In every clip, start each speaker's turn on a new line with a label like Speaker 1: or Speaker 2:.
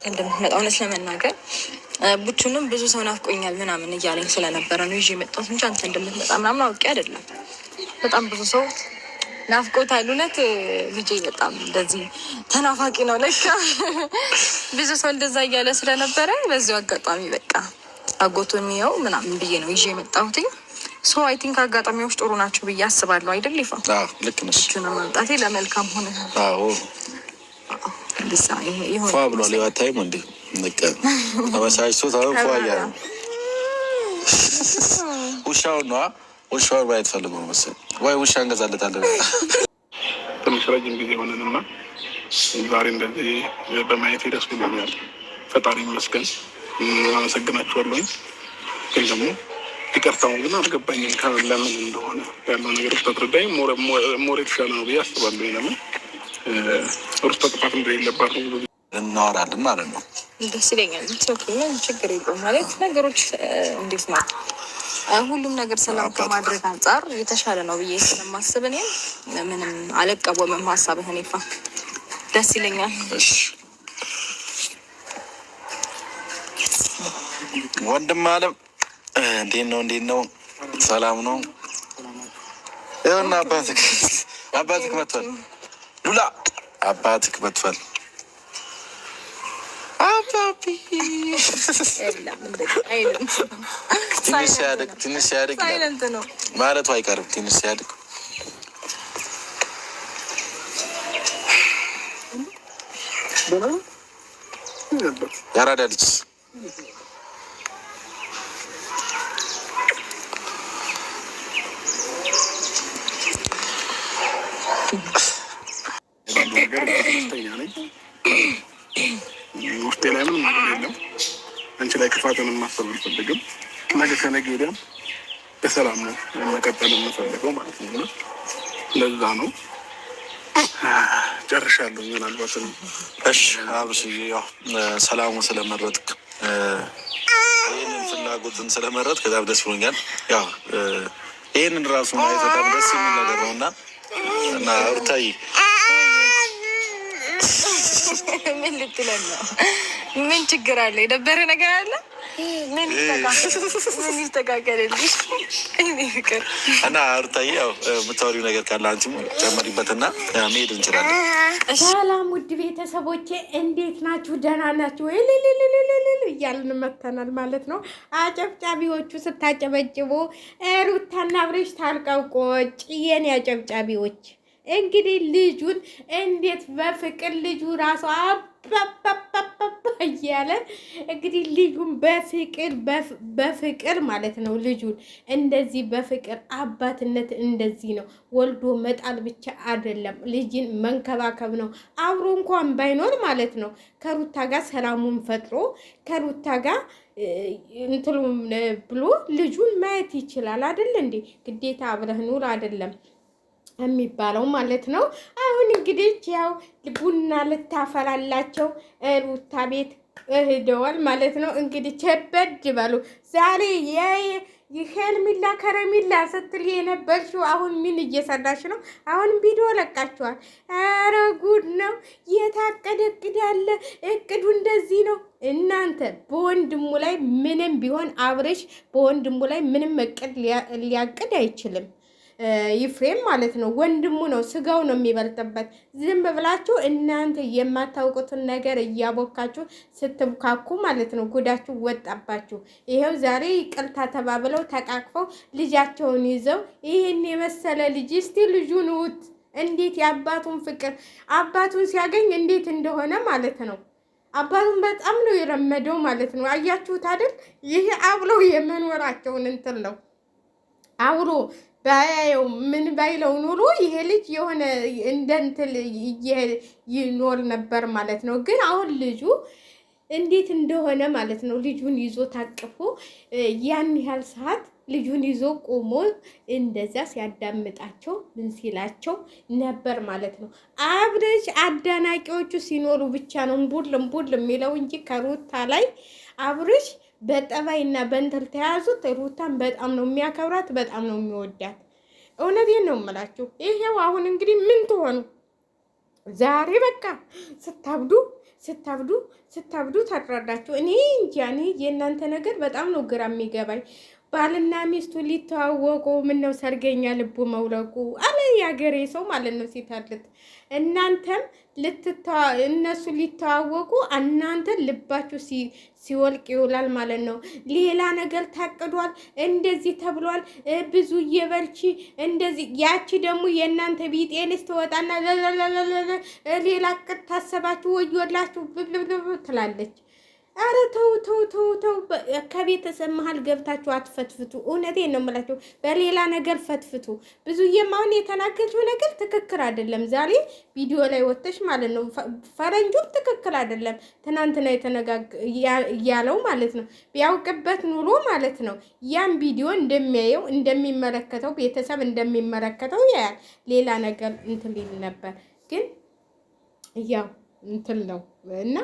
Speaker 1: እንደምትመጣ እውነት ለመናገር ቡቹንም ብዙ ሰው ናፍቆኛል ምናምን እያለኝ ስለነበረ ነው ይዤ የመጣሁት እንጂ አንተ እንደምትመጣ ምናምን አውቄ አይደለም። በጣም ብዙ ሰው ናፍቆታል። እውነት ልጄ በጣም እንደዚህ ተናፋቂ ነው ለካ። ብዙ ሰው እንደዛ እያለ ስለነበረ በዚሁ አጋጣሚ በቃ አጎቱን ሚየው ምናምን ብዬ ነው ይዤ የመጣሁትኝ። ሶ አይ ቲንክ አጋጣሚዎች ጥሩ ናቸው ብዬ አስባለሁ። አይደል ይፋ?
Speaker 2: ልክ ነሽ።
Speaker 1: መምጣቴ ለመልካም ሆነ።
Speaker 2: ፏ ብሏል። ዋታይም እንዲ ተመሳጅቶ ተወፏያ ውሻውን ነዋ። ውሻውን ማየት ፈልጎ ነው መሰለኝ። ወይ ውሻ እንገዛለታለን።
Speaker 3: ትንሽ ረጅም ጊዜ ሆነንና ዛሬ እንደዚህ በማየት ደስ ብሎኛል። ፈጣሪ ይመስገን። አመሰግናችኋለሁ። ግን ደግሞ ይቅርታው ግን አልገባኝም። ለምን እንደሆነ ያለው ነገር ተትረዳኝ ሞር የተሻለ ነው ብዬ አስባለሁ። ለምን ሩስ ተጥፋት እንደሌለባት ነው
Speaker 2: እናወራለን ማለት ነው።
Speaker 1: ደስ ይለኛል። ምን ችግር የለውም ማለት ነገሮች እንዴት ነው ሁሉም ነገር ሰላም ከማድረግ አንጻር የተሻለ ነው ብዬ ስለማስብ እኔም ምንም አልቃወምም ሀሳብህን ይፋ። ደስ ይለኛል።
Speaker 2: ወንድም አለም እንዴት ነው? ሰላም ነው? ይኸውና አባትክ መጥቷል። ሉላ አባትክ መጥቷል። አባቢ ትንሽ ሲያድግ ማለቱ አይቀርም። ትንሽ ሲያድግ ያራዳ ልጅ
Speaker 3: ውስጤ ላይ ምንም ነገር የለም። አንቺ ላይ ክፋትን ማሰብ አልፈልግም። ነገ ከነገ ወዲያም በሰላም ነው መቀጠል የምፈልገው ማለት ነው። ለዛ ነው ጨርሻለሁ። ምናልባት
Speaker 2: እሺ አብሽዬ ያው ሰላሙ ስለመረጥክ ይህንን ፍላጎትን ስለመረጥክ በጣም ደስ ብሎኛል። ያው ይህንን ራሱ ማየት በጣም ደስ የሚል ነገር ነው እና ሩታዬ
Speaker 1: ምን ልትለን ነው? ምን ችግር አለ? የደበረ ነገር አለ? ምን ይስተካከልልሽ? ፍቅር
Speaker 2: እና ሩታዬ ያው የምታወሪው ነገር ካለ አንቺም ጨመሪበትና መሄድ እንችላለን።
Speaker 4: ሰላም ውድ ቤተሰቦቼ እንዴት ናችሁ? ደህና ናችሁ? እያልን መተናል ማለት ነው። አጨብጫቢዎቹ ስታጨበጭቡ ሩታና አብርሽ ታርቀው ቆጭ የኔ አጨብጫቢዎች እንግዲህ ልጁን እንዴት በፍቅር ልጁ ራሱ አባባባባ እያለ እንግዲህ ልጁን በፍቅር ማለት ነው። ልጁን እንደዚህ በፍቅር አባትነት እንደዚህ ነው። ወልዶ መጣል ብቻ አይደለም፣ ልጅን መንከባከብ ነው። አብሮ እንኳን ባይኖር ማለት ነው ከሩታ ጋር ሰላሙን ፈጥሮ ከሩታ ጋር እንትሉ ብሎ ልጁን ማየት ይችላል አይደል እንዴ? ግዴታ አብረህ ኑር አይደለም የሚባለው ማለት ነው። አሁን እንግዲህ ያው ቡና ልታፈላላቸው ሩታ ቤት ሄደዋል ማለት ነው። እንግዲህ ቸበድ በሉ ዛሬ የሄርሜላ ከረሜላ ስትል የነበርሽው አሁን ምን እየሰራሽ ነው? አሁን ቪዲዮ ለቃችኋል። ኧረ ጉድ ነው። የታቀደ እቅድ ያለ እቅዱ እንደዚህ ነው። እናንተ በወንድሙ ላይ ምንም ቢሆን አብርሽ በወንድሙ ላይ ምንም እቅድ ሊያቅድ አይችልም። ይፍሬም ማለት ነው ወንድሙ ነው፣ ስጋው ነው የሚበልጥበት። ዝም ብላችሁ እናንተ የማታውቁትን ነገር እያቦካችሁ ስትብካኩ ማለት ነው ጉዳችሁ ወጣባችሁ። ይሄው ዛሬ ይቅርታ ተባብለው ተቃቅፈው ልጃቸውን ይዘው ይህን የመሰለ ልጅ እስቲ ልጁን ውት እንዴት የአባቱን ፍቅር አባቱን ሲያገኝ እንዴት እንደሆነ ማለት ነው። አባቱን በጣም ነው የረመደው ማለት ነው። አያችሁት አይደል? ይሄ አብለው የመኖራቸውን እንትን ነው አብሮ ባያየው ምን ባይለው ኑሮ ይሄ ልጅ የሆነ እንደንትል ይኖር ነበር ማለት ነው። ግን አሁን ልጁ እንዴት እንደሆነ ማለት ነው ልጁን ይዞ ታቅፎ ያን ያህል ሰዓት ልጁን ይዞ ቆሞ እንደዛ ሲያዳምጣቸው ምን ሲላቸው ነበር ማለት ነው። አብርሽ አዳናቂዎቹ ሲኖሩ ብቻ ነው እምቡል የሚለው እንጂ ከሩታ ላይ አብርሽ በጠባይና በእንትን ተያዙት። ሩታን በጣም ነው የሚያከብራት፣ በጣም ነው የሚወዳት። እውነቴን ነው የምላችሁ። ይሄው አሁን እንግዲህ ምን ትሆኑ ዛሬ በቃ ስታብዱ ስታብዱ ታድራላችሁ። እኔ እንጃ እኔ የእናንተ ነገር በጣም ነው ግራ የሚገባኝ። ባልና ሚስቱ ሊተዋወቁ ምን ነው ሰርገኛ ልቡ መውለቁ አለ ያገሬ ሰው ማለት ነው ሲታልት። እናንተም እነሱ ሊተዋወቁ እናንተ ልባችሁ ሲወልቅ ይውላል ማለት ነው። ሌላ ነገር ታቅዷል፣ እንደዚህ ተብሏል፣ ብዙ እየበልቺ እንደዚህ። ያቺ ደግሞ የእናንተ ቢጤንስ ትወጣና ሌላ ቅጥ ታሰባችሁ ወዮላችሁ ትላለች። አረ ተው ተው ተው ተው። ከቤተሰብ መሀል ገብታችሁ አትፈትፍቱ። እውነቴን ነው የምላችሁ፣ በሌላ ነገር ፈትፍቱ። ብዙ የማሁን የተናገርችው ነገር ትክክል አይደለም። ዛሬ ቪዲዮ ላይ ወጥተሽ ማለት ነው ፈረንጁም ትክክል አይደለም። ትናንትና ያለው ማለት ነው ቢያውቅበት ኑሮ ማለት ነው ያን ቪዲዮ እንደሚያየው እንደሚመለከተው ቤተሰብ እንደሚመለከተው ያያል። ሌላ ነገር እንትን ሊል ነበር፣ ግን ያው እንትን ነው እና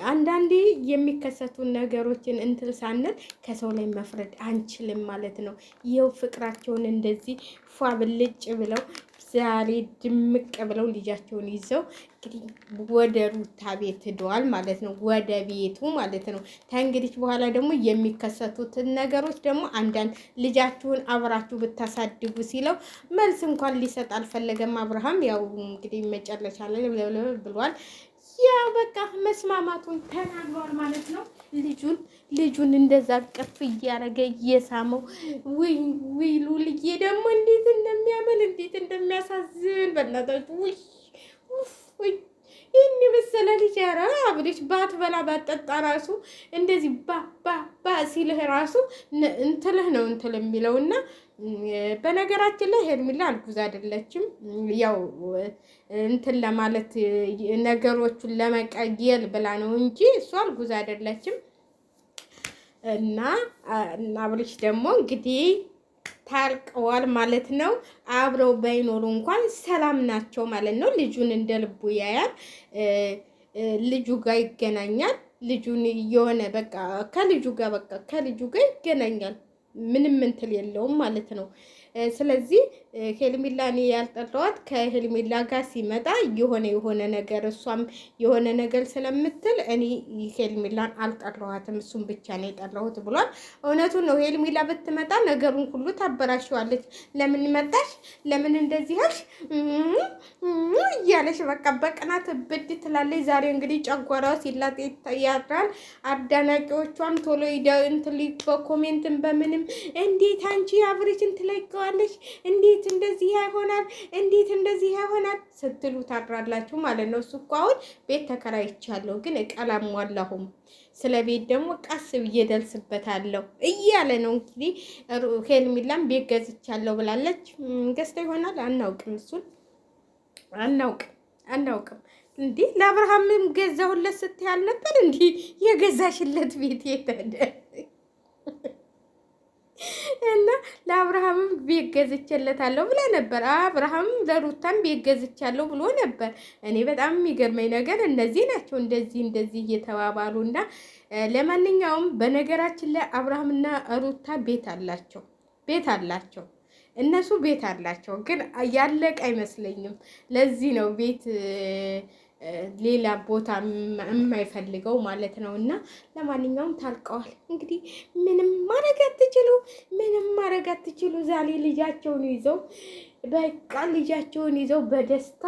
Speaker 4: አንዳንዴ የሚከሰቱ ነገሮችን እንትን ሳንል ከሰው ላይ መፍረድ አንችልም ማለት ነው። ይኸው ፍቅራቸውን እንደዚህ ፏ ብልጭ ብለው ዛሬ ድምቅ ብለው ልጃቸውን ይዘው እንግዲህ ወደ ሩታ ቤት ሄደዋል ማለት ነው። ወደ ቤቱ ማለት ነው። ከእንግዲህ በኋላ ደግሞ የሚከሰቱትን ነገሮች ደግሞ አንዳንድ ልጃችሁን አብራችሁ ብታሳድጉ ሲለው መልስ እንኳን ሊሰጥ አልፈለገም አብርሃም። ያው እንግዲህ መጨረሻ ላይ ብሏል። ያው በቃ መስማማቱን ተናግሯል ማለት ነው። ልጁን እንደዛ ቀፍ እያረገ እየሳመው ውይ ሉልዬ ደግሞ እንዴት እንደሚያምል እንዴት እንደሚያሳዝን በእናታችሁ ውይ ይህን የመሰለ ልጅ ያረ አብሬሽ ባትበላ ባትጠጣ ራሱ እንደዚህ ባ ሲልህ ራሱ እንትልህ ነው እንትል የሚለውና በነገራችን ላይ ሄርሜላ አልጉዝ አይደለችም። ያው እንትን ለማለት ነገሮቹን ለመቀየል ብላ ነው እንጂ እሷ አልጉዝ አይደለችም። እና አብሬሽ ደግሞ እንግዲህ ታርቀዋል ማለት ነው። አብረው ባይኖሩ እንኳን ሰላም ናቸው ማለት ነው። ልጁን እንደ ልቡ ያያል። ልጁ ጋር ይገናኛል። ልጁን የሆነ በቃ ከልጁ ጋር ይገናኛል። ምንም እንትን የለውም ማለት ነው። ስለዚህ ሄርሜላ እኔ ያልጠራዋት ከሄርሜላ ጋር ሲመጣ የሆነ ነገር እሷም የሆነ ነገር ስለምትል እኔ ሄርሜላን አልጠራዋትም፣ እሱም ብቻ ነው የጠራሁት ብሏል። እውነቱን ነው። ሄርሜላ ብትመጣ ነገሩን ሁሉ ታበላሽዋለች። ለምን መጣሽ፣ ለምን እንደዚህ አልሽ እያለሽ በቃ በቅናት ብድ ትላለች። ዛሬ እንግዲህ ጨጓራው ሲላጥ ያድራል። አዳናቂዎቿም ቶሎ እንትን በኮሜንትን በምንም እንዴት አንቺ አብሬሽን ትለቀዋለሽ፣ እንዴት እንደዚህ ይሆናል፣ እንዴት እንደዚህ ይሆናል ስትሉ ታድራላችሁ ማለት ነው። እሱ እኮ አሁን ቤት ተከራይቻለሁ ግን እቀላሟላሁም ስለ ቤት ደግሞ ቀስ ብዬ ደርስበታለሁ እያለ ነው። እንግዲህ ሄርሜላም ቤት ገዝቻለሁ ብላለች። ገዝታ ይሆናል አናውቅም፣ እሱን አናውቅም። እንዲህ ለአብርሃምም ገዛሁለት ስትይ አልነበር? እንዲህ የገዛሽለት ቤት የተደ እና ለአብርሃምም ቤት ገዝቼለታለሁ ብላ ነበር። አብርሃምም ለሩታም ቤት ገዝቻለሁ ብሎ ነበር። እኔ በጣም የሚገርመኝ ነገር እነዚህ ናቸው እንደዚህ እየተባባሉ እና ለማንኛውም በነገራችን ላይ አብርሃምና ሩታ ቤት አላቸው እነሱ ቤት አላቸው፣ ግን ያለቀ አይመስለኝም። ለዚህ ነው ቤት ሌላ ቦታ የማይፈልገው ማለት ነው። እና ለማንኛውም ታርቀዋል። እንግዲህ ምንም ማድረግ አትችሉ። ዛሬ ልጃቸውን ይዘው በደስታ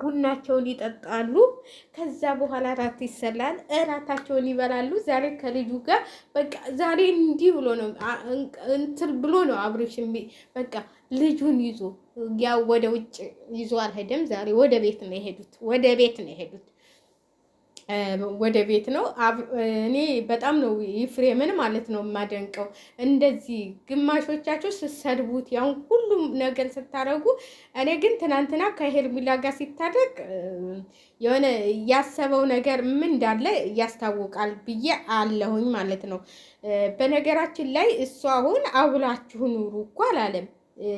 Speaker 4: ቡናቸውን ይጠጣሉ። ከዛ በኋላ እራት ይሰላል፣ እራታቸውን ይበላሉ። ዛሬ ከልጁ ጋር በቃ ዛሬ እንዲህ ብሎ ነው እንትን ብሎ ነው አብሬሽ በቃ ልጁን ይዞ ያው ወደ ውጭ ይዞ አልሄደም። ዛሬ ወደ ቤት ነው የሄዱት። ወደ ቤት ነው። እኔ በጣም ነው ይፍሬምን ማለት ነው የማደንቀው። እንደዚህ ግማሾቻችሁ ስትሰድቡት ያው ሁሉም ነገር ስታረጉ፣ እኔ ግን ትናንትና ከሄርሜላ ጋር ሲታረቅ የሆነ ያሰበው ነገር ምን እንዳለ ያስታውቃል ብዬ አለሁኝ ማለት ነው። በነገራችን ላይ እሱ አሁን አብላችሁ ኑሩ እኮ አላለም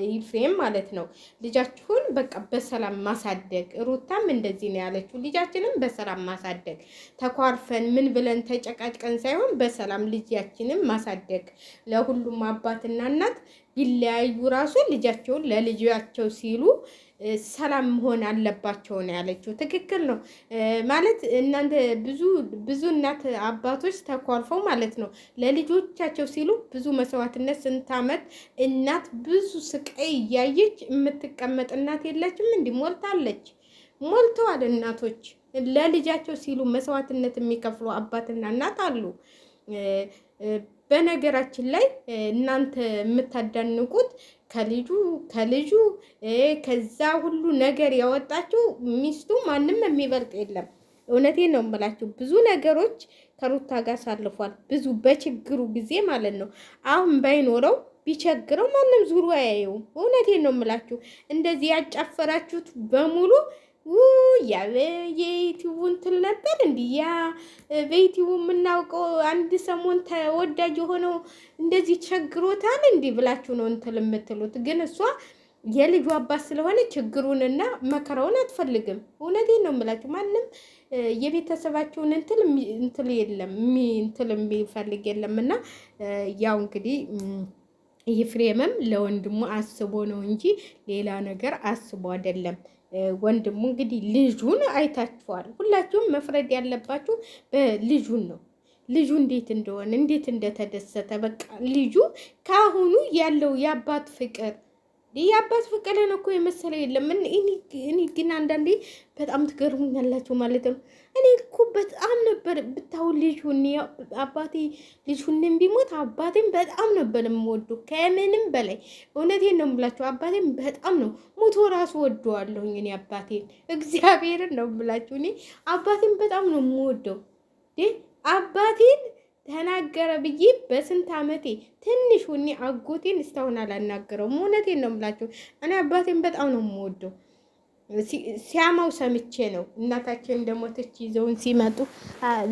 Speaker 4: ይፍሬም ማለት ነው። ልጃችሁን በቃ በሰላም ማሳደግ፣ ሩታም እንደዚህ ነው ያለችው። ልጃችንን በሰላም ማሳደግ፣ ተኳርፈን ምን ብለን ተጨቃጭቀን ሳይሆን በሰላም ልጃችንን ማሳደግ። ለሁሉም አባትና እናት ቢለያዩ ራሱ ልጃቸውን ለልጃቸው ሲሉ ሰላም መሆን አለባቸው ነው ያለችው። ትክክል ነው ማለት እናንተ ብዙ እናት አባቶች ተኳርፈው ማለት ነው ለልጆቻቸው ሲሉ ብዙ መስዋዕትነት ስንት ዓመት እናት ብዙ ስቃይ እያየች የምትቀመጥ እናት የለችም። እንዲህ ሞልተዋል እናቶች ለልጃቸው ሲሉ መስዋዕትነት የሚከፍሉ አባትና እናት አሉ። በነገራችን ላይ እናንተ የምታዳንቁት ከልጁ ከዛ ሁሉ ነገር ያወጣችው ሚስቱ ማንም የሚበልጥ የለም። እውነቴን ነው የምላችሁ። ብዙ ነገሮች ከሩታ ጋር ሳልፏል። ብዙ በችግሩ ጊዜ ማለት ነው። አሁን ባይኖረው ቢቸግረው ማንም ዙሩ አያየውም። እውነቴን ነው የምላችሁ። እንደዚህ ያጫፈራችሁት በሙሉ የዩቲዩብ እንትን ነበር እንዲህ ያ በዩቲዩብ የምናውቀው አንድ ሰሞን ተወዳጅ የሆነው እንደዚህ ቸግሮታል እንዲህ ብላችሁ ነው እንትን የምትሉት። ግን እሷ የልጁ አባት ስለሆነ ችግሩንና መከራውን አትፈልግም። እውነቴን ነው የምላችሁ። ማንም የቤተሰባችሁን እንትን የለም እንትን የሚፈልግ የለም። እና ያው እንግዲህ ኤፍሬምም ለወንድሙ አስቦ ነው እንጂ ሌላ ነገር አስቦ አይደለም። ወንድሙ እንግዲህ ልጁን አይታችኋል። ሁላችሁም መፍረድ ያለባችሁ በልጁን ነው። ልጁ እንዴት እንደሆነ እንዴት እንደተደሰተ በቃ ልጁ ካሁኑ ያለው የአባት ፍቅርን እኮ የመሰለ የለም። እኔ ግን አንዳንዴ በጣም ትገርሙኛላችሁ ማለት ነው። እኔ እኮ በጣም ነበር ብታው አባቴ ልጁን ቢሞት አባቴን በጣም ነበር የምወደው ከምንም በላይ። እውነቴን ነው የምላችሁ። አባቴን በጣም ነው ሞቶ ራሱ ወደዋለሁኝ እኔ አባቴን። እግዚአብሔርን ነው የምላችሁ። እኔ አባቴን በጣም ነው የምወደው። አባቴን ተናገረ ብዬ በስንት ዓመቴ ትንሽ ሁኔ አጎቴን እስካሁን አላናገረውም። እውነቴን ነው የምላችሁ። እኔ አባቴን በጣም ነው የምወደው። ሲያማው ሰምቼ ነው እናታችን እንደሞተች ይዘውን ሲመጡ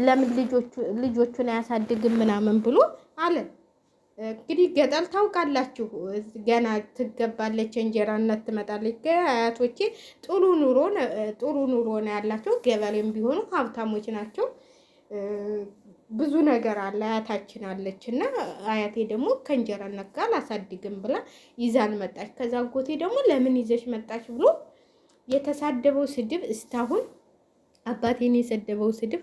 Speaker 4: ለምን ልጆቹን አያሳድግም ምናምን ብሎ አለ። እንግዲህ ገጠር ታውቃላችሁ፣ ገና ትገባለች፣ እንጀራ እናት ትመጣለች። አያቶቼ ጥሩ ኑሮ ነው ያላቸው። ገበሬም ቢሆኑ ሀብታሞች ናቸው። ብዙ ነገር አለ። አያታችን አለች እና አያቴ ደግሞ ከእንጀራ እናት ጋር አላሳድግም ብላ ይዛን መጣች። ከዛ አጎቴ ደግሞ ለምን ይዘሽ መጣች ብሎ የተሳደበው ስድብ እስካሁን አባቴን የሰደበው ስድብ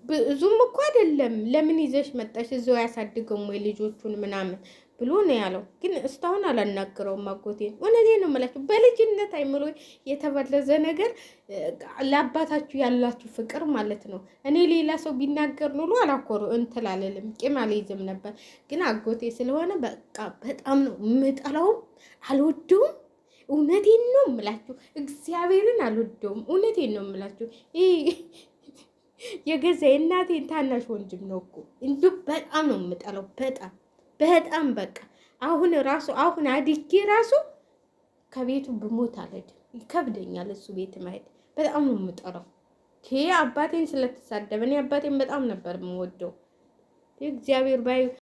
Speaker 4: ብዙም እኮ አይደለም። ለምን ይዘሽ መጣሽ እዛው ያሳድገው ወይ ልጆቹን ምናምን ብሎ ነው ያለው። ግን እስካሁን አላናገረውም አጎቴን። እውነቴን ነው የምላችሁ። በልጅነት አይምሮ የተበለዘ ነገር ለአባታችሁ ያላችሁ ፍቅር ማለት ነው። እኔ ሌላ ሰው ቢናገር ኑሮ አላኮሩ እንትን አልልም፣ ቂም አልይዝም ነበር። ግን አጎቴ ስለሆነ በቃ በጣም ነው የምጠላውም አልወደውም። እውነቴን ነው የምላችሁ። እግዚአብሔርን አልወደውም። እውነቴን ነው የምላችሁ። የገዛ የእናቴን ታናሽ ወንድም ነው እኮ እንዲሁ በጣም ነው የምጠላው። በጣም በቃ አሁን አድጌ ራሱ ከቤቱ ብሞት አልሄድም። ይከብደኛል እሱ ቤት መሄድ። በጣም ነው የምጠላው። አባቴን ስለተሳደበ እኔ አባቴን በጣም ነበር የምወደው። እግዚአብሔር ባይ